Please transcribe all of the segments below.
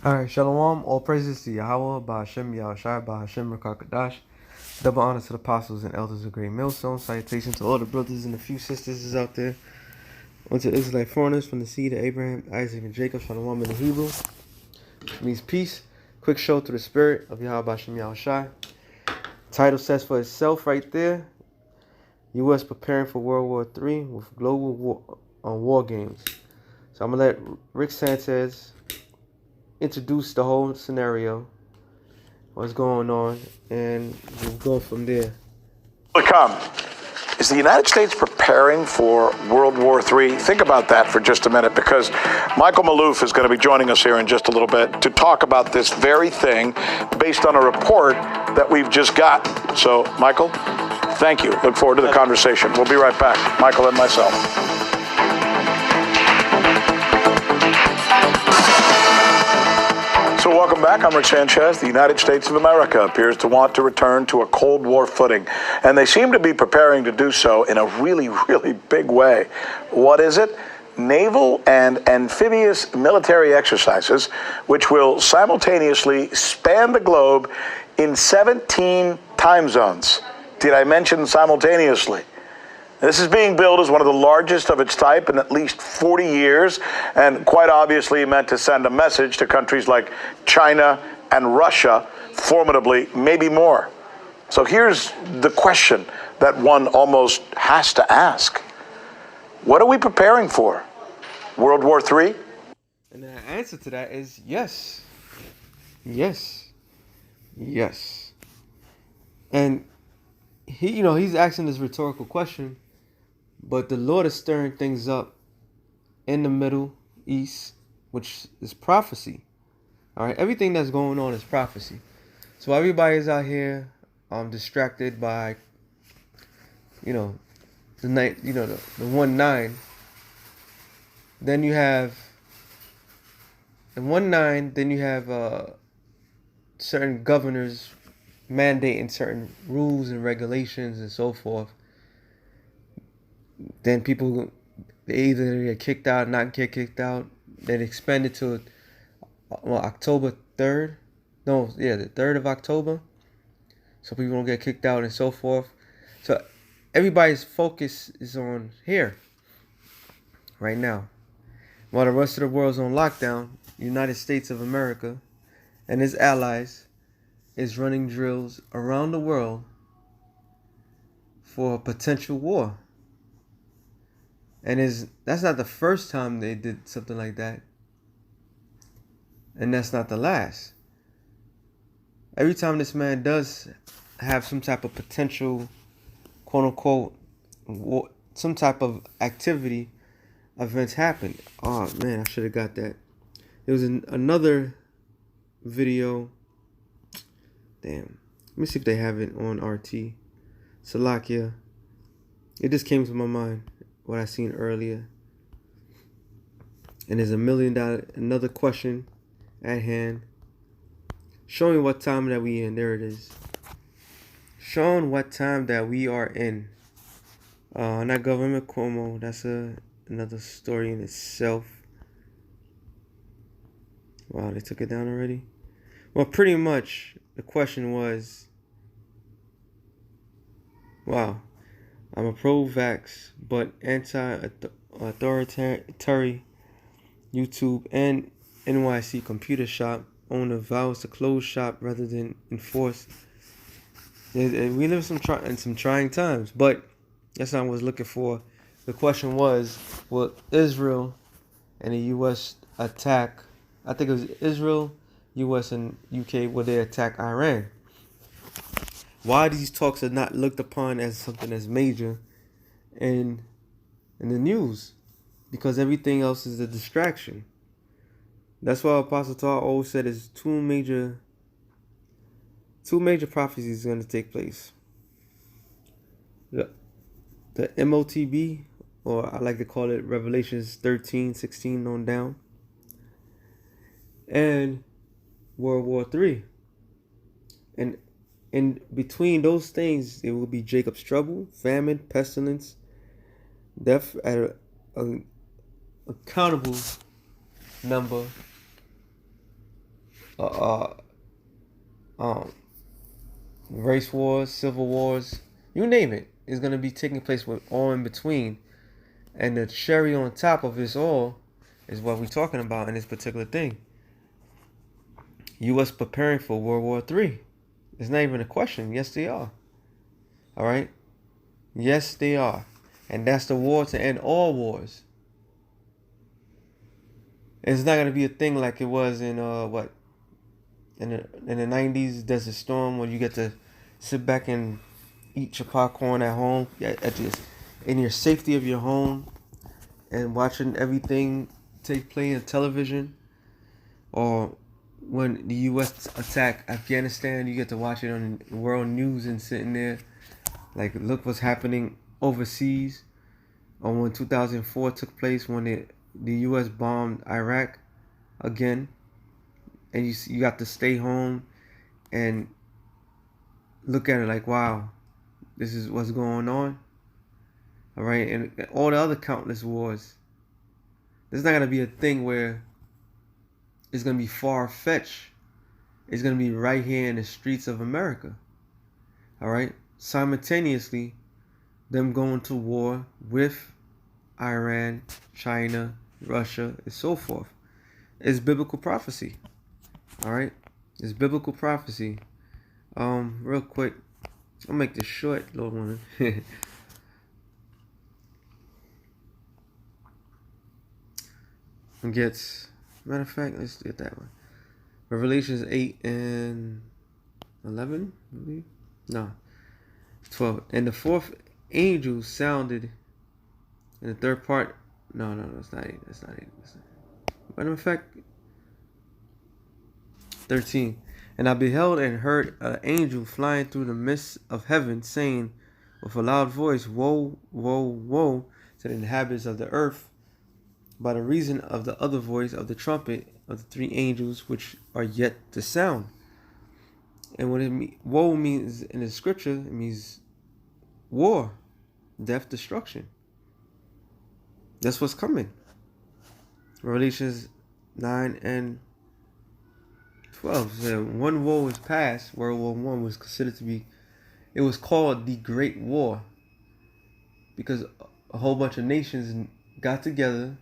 Alright, Shalom, all praises to Yahweh, Ba'ashem, Yahushai, Ba'ashem, Rakakadash. Double honor to the apostles and elders of Great Millstone. Salutation to all the brothers and a few sisters out there. Unto Israelite foreigners from the seed of Abraham, Isaac, and Jacob. Shalom in the Hebrew. Means peace. Quick show to the spirit of Yahweh, Ba'ashem, Yahushai. Title says for itself right there. U.S. preparing for World War III with global war games. So I'm going to let Rick Sanchez introduce the whole scenario, what's going on, and we'll go from there. To come. Is the United States preparing for World War III? Think about that for just a minute, because Michael Maloof is going to be joining us here in just a little bit to talk about this very thing based on a report that we've just got. So, Michael, thank you. Look forward to the conversation. We'll be right back, Michael and myself. So welcome back. I'm Rick Sanchez. The United States of America appears to want to return to a Cold War footing, and they seem to be preparing to do so in a really, really big way. What is it? Naval and amphibious military exercises, which will simultaneously span the globe in 17 time zones. Did I mention simultaneously? This is being billed as one of the largest of its type in at least 40 years, and quite obviously meant to send a message to countries like China and Russia, formidably, maybe more. So here's the question that one almost has to ask. What are we preparing for? World War III? And the answer to that is yes. Yes. Yes. And he's asking this rhetorical question, but the Lord is stirring things up in the Middle East, which is prophecy. All right, everything that's going on is prophecy. So everybody's out here distracted by the night, the 1-9. Then you have the 1-9, then you have certain governors mandating certain rules and regulations and so forth. Then people, they either get kicked out, not get kicked out. Then expand it to October 3rd. The 3rd of October. So people don't get kicked out and so forth. So everybody's focus is on here right now. While the rest of the world's on lockdown, United States of America and its allies is running drills around the world for a potential war. And that's not the first time they did something like that. And that's not the last. Every time this man does have some type of potential, quote unquote, war, some type of activity, events happen. Oh man, I should have got that. There was another video. Damn. Let me see if they have it on RT. Salakia. It just came to my mind, what I seen earlier. And there's another question at hand. Showing what time that we in. There it is. Showing what time that we are in. Not government Cuomo. That's another story in itself. Wow, they took it down already? Well, pretty much the question was, wow, I'm a pro-vax but anti-authoritarian YouTube and NYC computer shop owner vows to close shop rather than enforce. We live in some trying times, but that's not what I was looking for. The question was, will Israel and the U.S. attack? I think it was Israel, U.S. and U.K. Will they attack Iran? Why these talks are not looked upon as something that's major in the news? Because everything else is a distraction. That's why Apostle Paul always said is two major prophecies are going to take place. The MOTB, or I like to call it Revelations 13, 16 on down, and World War III. And in between those things, it will be Jacob's trouble, famine, pestilence, death at a accountable number uh, uh um race wars, civil wars, you name it, is gonna be taking place with all in between. And the cherry on top of this all is what we're talking about in this particular thing. U.S. preparing for World War III. It's not even a question. Yes, they are. All right. Yes, they are. And that's the war to end all wars. It's not gonna be a thing like it was in in the 90s Desert Storm, where you get to sit back and eat your popcorn at home, at just in your safety of your home, and watching everything take place on television. Or when the U.S. attacked Afghanistan, you get to watch it on world news and sitting there like, look what's happening overseas. Or when 2004 took place, when the U.S. bombed Iraq again, and you got to stay home and look at it like, wow, this is what's going on. All right, and all the other countless wars. There's not gonna be a thing where it's gonna be far fetched. It's gonna be right here in the streets of America. All right, simultaneously, them going to war with Iran, China, Russia, and so forth. It's biblical prophecy. All right, it's biblical prophecy. Real quick, I'll make this short, little one. And gets, matter of fact, let's get that one. Revelations 8 and 11, I believe. No, 12. And the fourth angel sounded, and the third part. No, that's not 8. That's not 8. Matter of fact, 13. And I beheld and heard an angel flying through the midst of heaven, saying with a loud voice, Woe, woe, woe to the inhabitants of the earth, by the reason of the other voice of the trumpet of the three angels which are yet to sound. And what woe means in the scripture, it means war, death, destruction. That's what's coming. Revelations 9 and 12 said, one woe is past. World War I was considered to be, it was called the Great War, because a whole bunch of nations got together,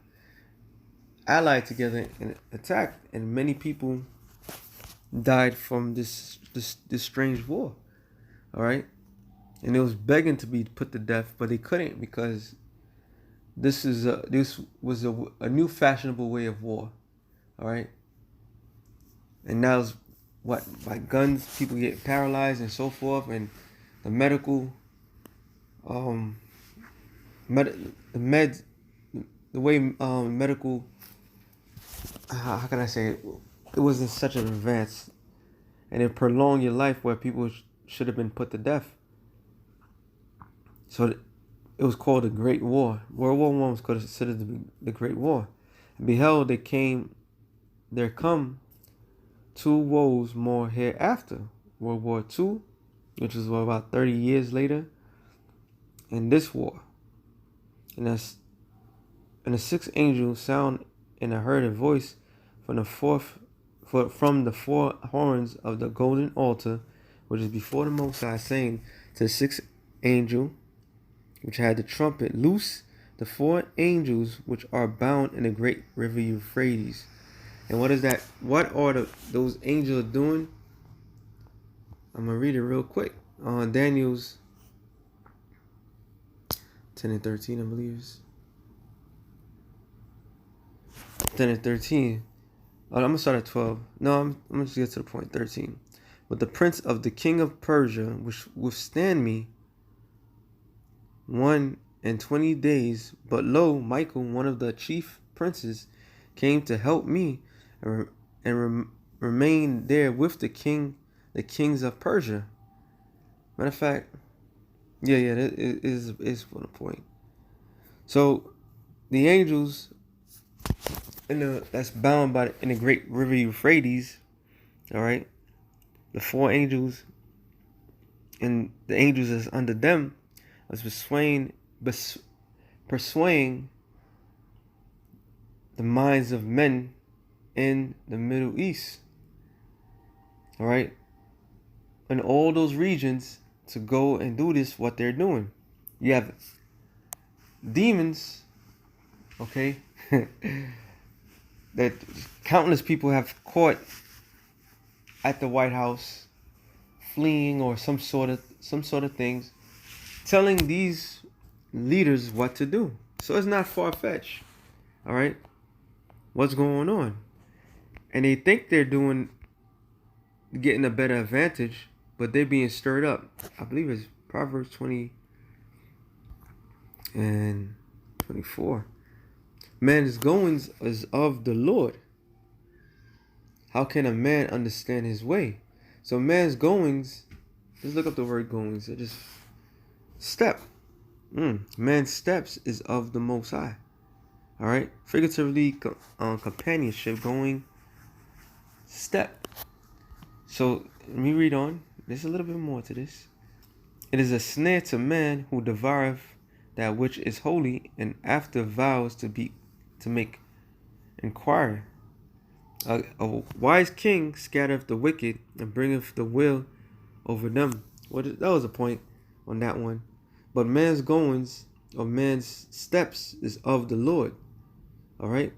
allied together, and attacked, and many people died from this strange war. All right, and it was begging to be put to death, but they couldn't, because this was a new fashionable way of war. All right, and now it's what, by guns, people get paralyzed and so forth, and the medical the way medical, how can I say it? It wasn't such an advance, and it prolonged your life where people should have been put to death. So it was called the Great War. World War I was considered to be the Great War. And behold, there come two woes more hereafter. World War II, which was about 30 years later, and this war. And the sixth angel sound, and I heard a voice from the four horns of the golden altar, which is before the Most High, saying to the sixth angel, which had the trumpet, loose the four angels which are bound in the great river Euphrates. And what is that? What are those angels doing? I'm gonna read it real quick. Daniel's 10 and 13, I believe. 10 and 13. I'm gonna start at 12. No, I'm gonna just get to the point. 13. But the prince of the king of Persia, which withstand me 21 days, but lo, Michael, one of the chief princes, came to help me, and remained there with the kings of Persia. Matter of fact, yeah, that is for the point. So the angels that's bound in the great river Euphrates, all right, the four angels and the angels that's under them was persuading the minds of men in the Middle East. all right, in all those regions to go and do this, what they're doing. You have demons, okay, that countless people have caught at the White House, fleeing or some sort of things, telling these leaders what to do. So it's not far fetched, all right. What's going on? And they think they're getting a better advantage, but they're being stirred up. I believe it's Proverbs 20 and 24. Man's goings is of the Lord. How can a man understand his way? So man's goings, just look up the word goings. It just step. Man's steps is of the Most High. All right. Figuratively, companionship, going, step. So let me read on. There's a little bit more to this. It is a snare to man who devoureth that which is holy, and after vows to make inquiry. A wise king scattereth the wicked and bringeth the will over them. That was a point on that one. But man's goings or man's steps is of the Lord. All right.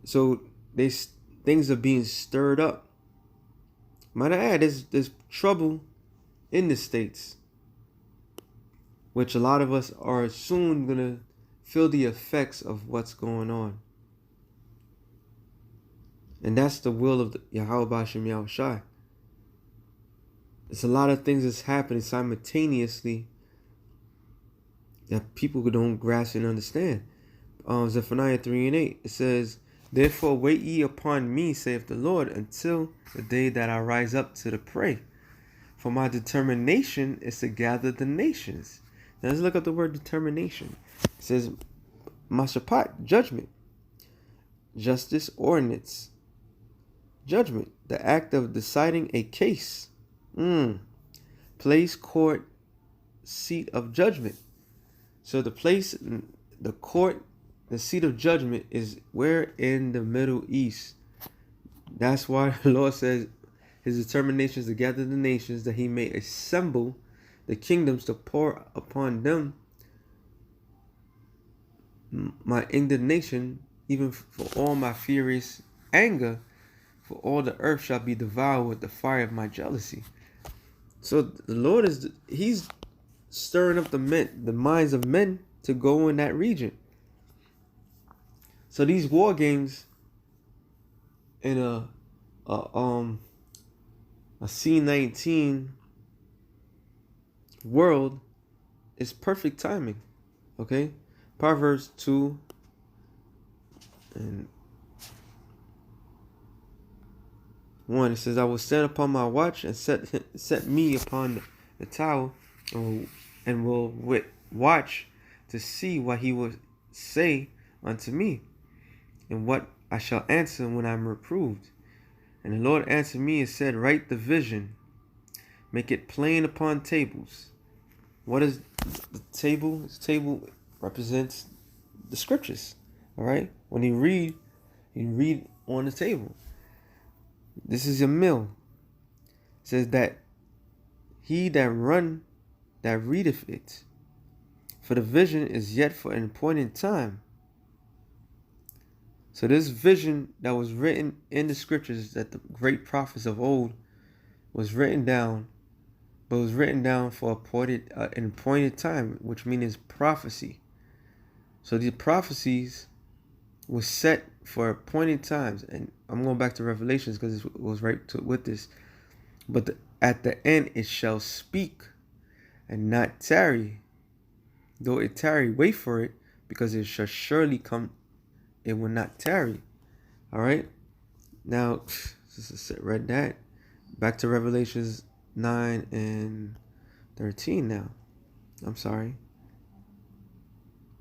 So things are being stirred up. Might I add, there's trouble in the States, which a lot of us are soon gonna feel the effects of what's going on. And that's the will of Yahweh B'Shem Yahushai. There's a lot of things that's happening simultaneously that people don't grasp and understand. Zephaniah 3 and 8, it says, "Therefore wait ye upon me, saith the Lord, until the day that I rise up to the prey. For my determination is to gather the nations." Now let's look up the word determination. It says, Mashapat, judgment. Justice, ordinance. Judgment, the act of deciding a case. Place, court, seat of judgment. So the place, the court, the seat of judgment is where in the Middle East. That's why the Lord says his determination is to gather the nations, that he may assemble the kingdoms to pour upon them my indignation, even for all my furious anger, for all the earth shall be devoured with the fire of my jealousy. So the Lord he's stirring up the minds of men to go in that region. So these war games in a C-19 world is perfect timing. Okay? Proverbs 2 and 1, it says, "I will stand upon my watch and set me upon the tower, and will watch to see what he will say unto me, and what I shall answer when I am reproved. And the Lord answered me and said, Write the vision, make it plain upon tables." What is the table? This table represents the scriptures. All right. When you read on the table. This is a mill. It says that he that readeth it, for the vision is yet for an appointed time. So this vision that was written in the scriptures, that the great prophets of old was written down, but was written down for an appointed time, which means prophecy. So the prophecies was set for appointed times, and I'm going back to Revelations because it was right with this. But at the end it shall speak and not tarry. Though it tarry, wait for it, because it shall surely come. It will not tarry. All right. Now, just read that. Back to Revelations 9 and 13 now. I'm sorry.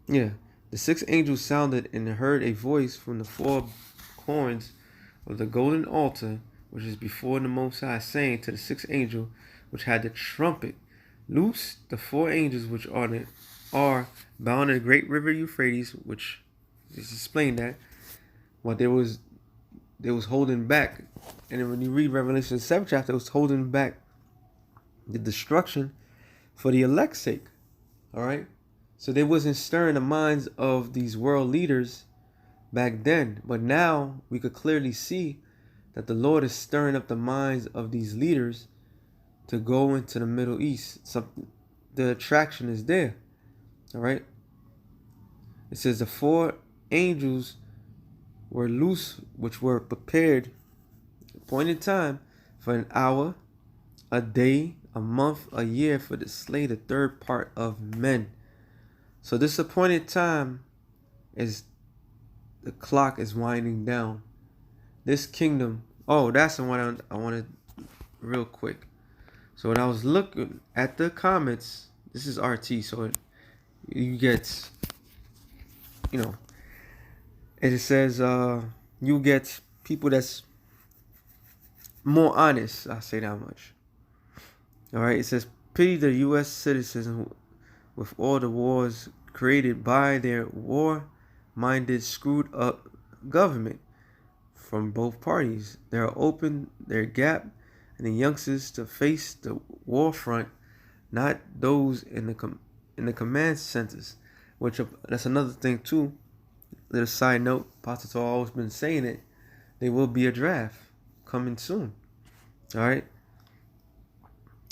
Yeah. The sixth angel sounded, and heard a voice from the four horns of the golden altar, which is before the Most High, saying to the sixth angel, which had the trumpet, Loose the four angels which are bound in the great river Euphrates, which is explained that what there was they was holding back. And then when you read Revelation 7 chapter, it was holding back the destruction for the elect's sake. All right? So they wasn't stirring the minds of these world leaders back then. But now we could clearly see that the Lord is stirring up the minds of these leaders to go into the Middle East. The attraction is there. All right? It says the 4 angels were loose, which were prepared, appointed time, for an hour, a day, a month, a year, for to slay the third part of men. So this appointed time is, the clock is winding down. This kingdom, oh, that's the one I wanted real quick. So when I was looking at the comments, this is RT, so you get, you know, it says you get people that's more honest. I'll say that much. All right. It says, pity the U.S. citizens with all the wars created by their war-minded, screwed-up government from both parties. They are open their gap and the youngsters to face the war front, not those in the command centers. Which that's another thing too. Little side note, Pastor always been saying it. There will be a draft coming soon. All right.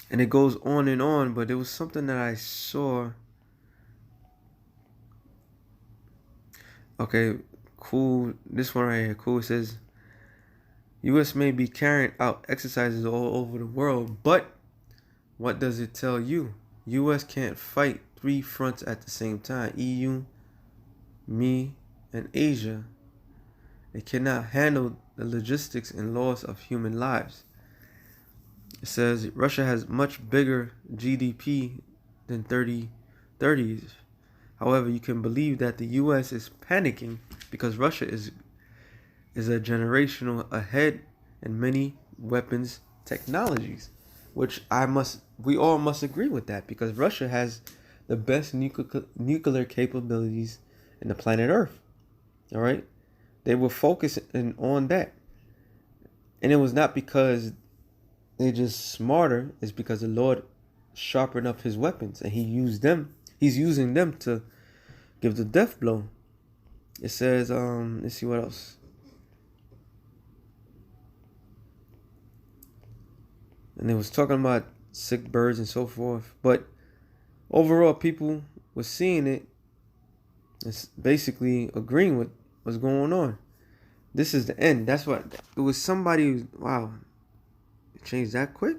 And it goes on, but there was something that I saw. Okay, cool. This one right here, cool. It says, U.S. may be carrying out exercises all over the world, but what does it tell you? U.S. can't fight 3 fronts at the same time. EU, me, and Asia. It cannot handle the logistics and loss of human lives. It says Russia has much bigger GDP than 30s. However, you can believe that the U.S. is panicking because Russia is a generational ahead in many weapons technologies, which we all must agree with that, because Russia has the best nuclear capabilities in the planet Earth. All right, they were focusing on that, and it was not because they're just smarter. It's because the Lord sharpened up His weapons, and He used them. He's using them to give the death blow. It says, let's see what else. And it was talking about sick birds and so forth. But overall, people were seeing it. It's basically agreeing with what's going on. This is the end. That's what it was. Somebody, wow, it changed that quick.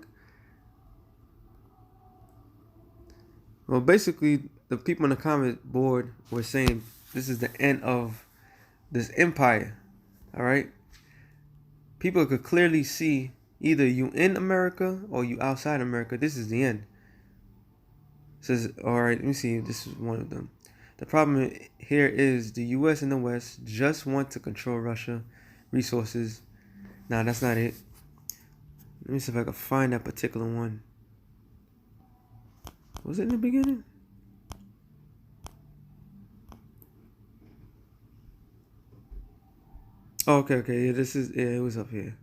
Well, basically, the people on the comment board were saying this is the end of this empire. All right. People could clearly see, either you in America or you outside America. This is the end. It says, all right, let me see. This is one of them. The problem here is the U.S. and the West just want to control Russia resources. Nah, that's not it. Let me see if I can find that particular one. Was it in the beginning? Oh, okay. Yeah, it was up here.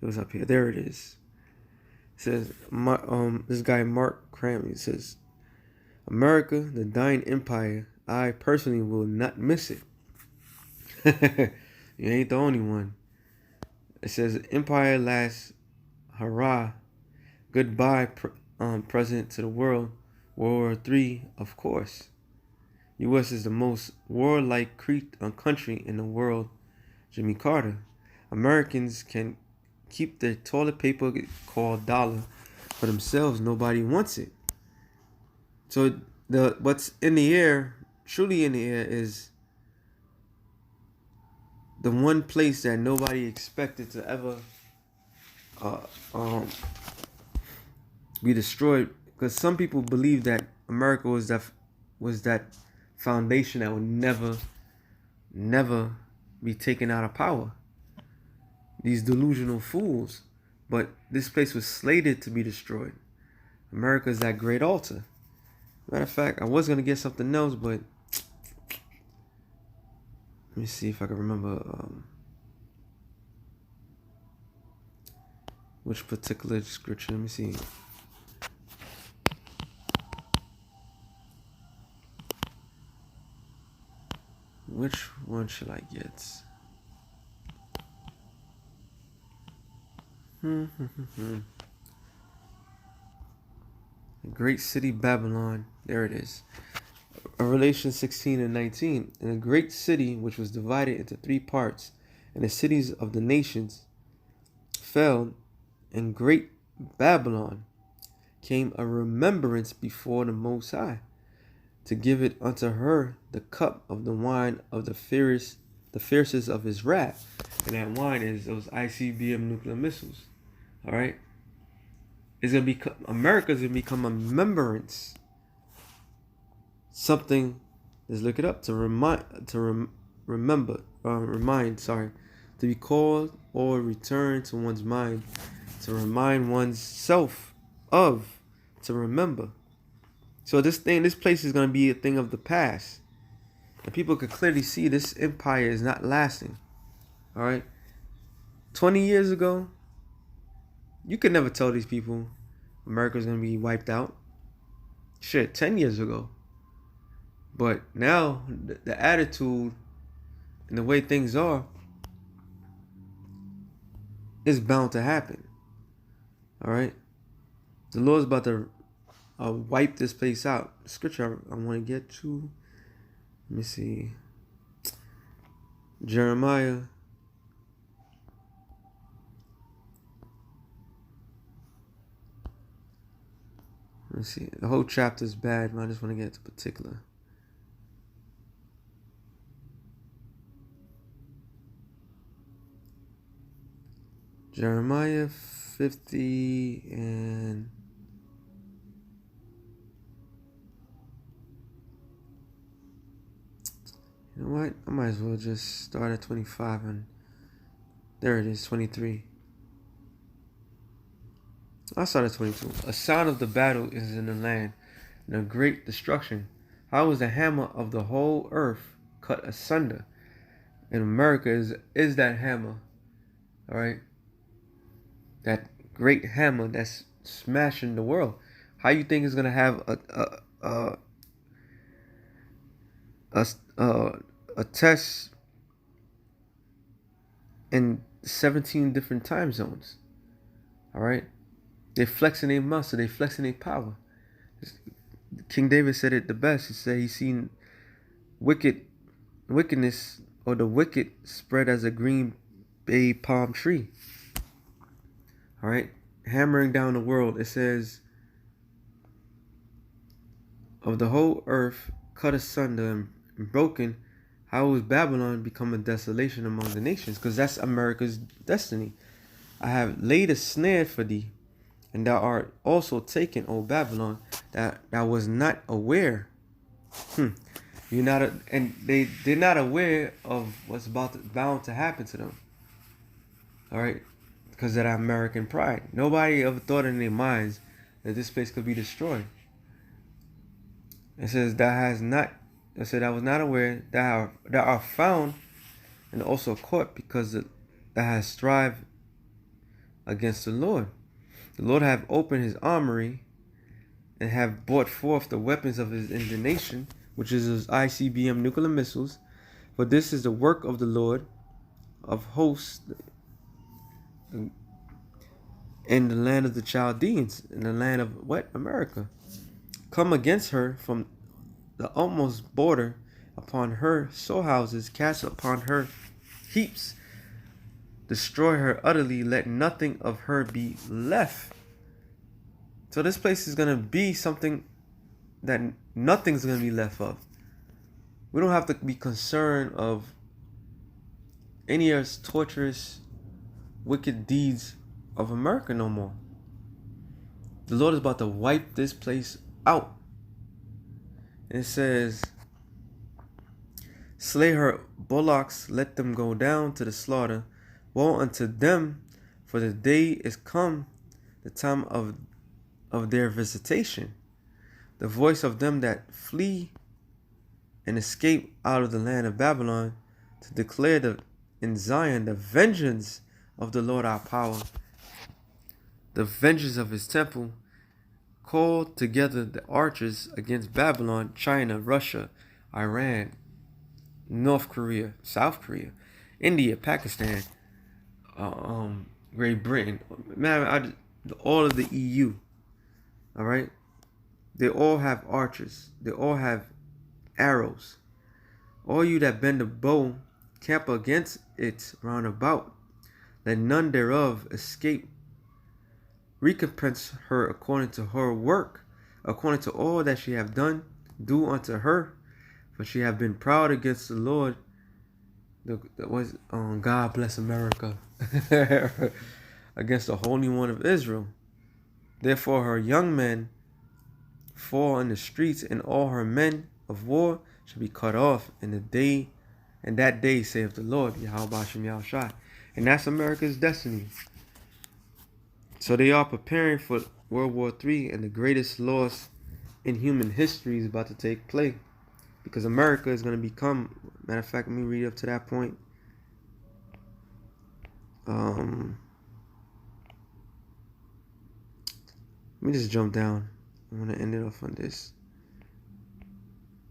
It was up here. There it is. It says, this guy Mark Cramley says, America, the dying empire, I personally will not miss it. You ain't the only one. It says, empire lasts, hurrah, goodbye, president to the world, World War III, of course. U.S. is the most warlike country in the world, Jimmy Carter. Americans can keep their toilet paper called dollar for themselves. Nobody wants it. So what's in the air, truly in the air, is the one place that nobody expected to ever be destroyed. Because some people believe that America was that foundation that would never be taken out of power. These delusional fools. But this place was slated to be destroyed. America is that great altar. Matter of fact, I was gonna get something else, but let me see if I can remember. Which particular scripture? Let me see. Which one should I get? The great city Babylon. There it is. Revelation 16 and 19. In a great city which was divided into 3 parts, and the cities of the nations fell, and great Babylon came a remembrance before the Most High, to give it unto her the cup of the wine of the fiercest of his wrath. And that wine is those ICBM nuclear missiles. All right, it's gonna become America's gonna become a remembrance, something. Let's look it up to remind. Sorry, to be called or return to one's mind, to remind one's self of, to remember. So this place is gonna be a thing of the past, and people could clearly see this empire is not lasting. All right, 20 years ago, you could never tell these people America's going to be wiped out. Shit, 10 years ago. But now, the attitude and the way things are, is bound to happen. All right? The Lord's about to wipe this place out. The scripture I want to get to. Let me see. Jeremiah. Let's see. The whole chapter is bad, but I just want to get to particular. Jeremiah 50 and you know what? I might as well just start at 25 and there it is, 23. I started 22. A sound of the battle is in the land, and a great destruction. How is the hammer of the whole earth cut asunder? And America is that hammer. All right? That great hammer that's smashing the world. How you think it's gonna have a test in 17 different time zones? All right? They're flexing their muscle. They're flexing their power. King David said it the best. He said he's seen wickedness, or the wicked spread as a green bay palm tree. All right, hammering down the world. It says, of the whole earth cut asunder and broken, how has Babylon become a desolation among the nations? Because that's America's destiny. I have laid a snare for thee, and thou art also taken, O Babylon, that thou was not aware. You're not, and they're not aware of what's bound to happen to them. All right, because of that American pride. Nobody ever thought in their minds that this place could be destroyed. It says I was not aware that thou art found and also caught, because thou hast strived against the Lord. The Lord have opened his armory and have brought forth the weapons of his indignation, which is his ICBM nuclear missiles. For this is the work of the Lord of hosts in the land of the Chaldeans, in the land of what? America. Come against her from the utmost border, upon her storehouses, cast upon her heaps, destroy her utterly, let nothing of her be left. So this place is going to be something that nothing's going to be left of. We don't have to be concerned of any of the torturous, wicked deeds of America no more. The Lord is about to wipe this place out. It says, slay her bullocks, let them go down to the slaughter. Woe unto them, for the day is come, the time of their visitation. The voice of them that flee and escape out of the land of Babylon, to declare in Zion the vengeance of the Lord our power. the vengeance of his temple, called together the archers against Babylon, China, Russia, Iran, North Korea, South Korea, India, Pakistan, Great Britain, man, all of the EU. All right, they all have archers. They all have arrows. All you that bend a bow, camp against it round about. Let none thereof escape. Recompense her according to her work, according to all that she have done, do unto her. For she have been proud against the Lord. God bless America. Against the Holy One of Israel. Therefore her young men fall in the streets, and all her men of war shall be cut off in that day, saith the Lord, Yahweh Shem Yahushai. And that's America's destiny. So they are preparing for World War III, and the greatest loss in human history is about to take place. Because America is going to become, matter of fact, let me read up to that point. Let me just jump down. I'm going to end it off on this.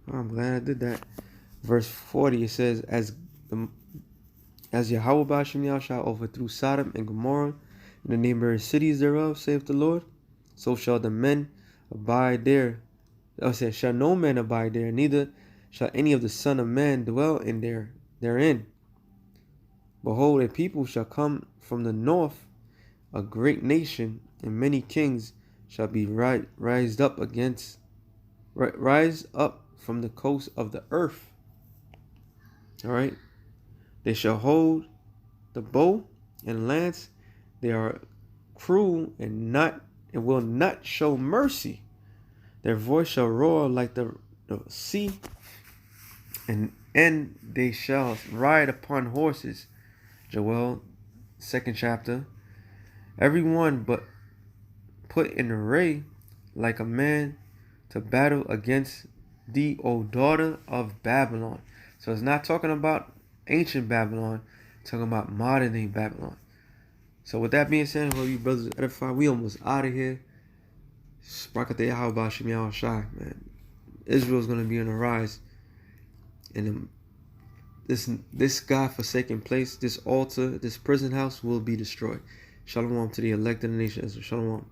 Oh, I'm glad I did that. Verse 40, it says, As Yahweh Ba'ashem Yahushua overthrew Sodom and Gomorrah and the neighboring cities thereof, saith the Lord, so shall the men abide there. Shall no man abide there, neither shall any of the Son of Man dwell therein. Behold, a people shall come from the north, a great nation, and many kings shall be rise up from the coast of the earth. All right, they shall hold the bow and lance. They are cruel and will not show mercy. Their voice shall roar like the sea, and they shall ride upon horses. Joel, 2nd chapter. Everyone but put in array like a man to battle against thee, O daughter of Babylon. So it's not talking about ancient Babylon, it's talking about modern day Babylon. So with that being said, hope you brothers edify. We almost out of here. Sprakatei Yahweh Shem Yahushai, man. Israel's gonna be on the rise, and this God-forsaken place, this altar, this prison house will be destroyed. Shalom to the elect of the nation Israel. Shalom.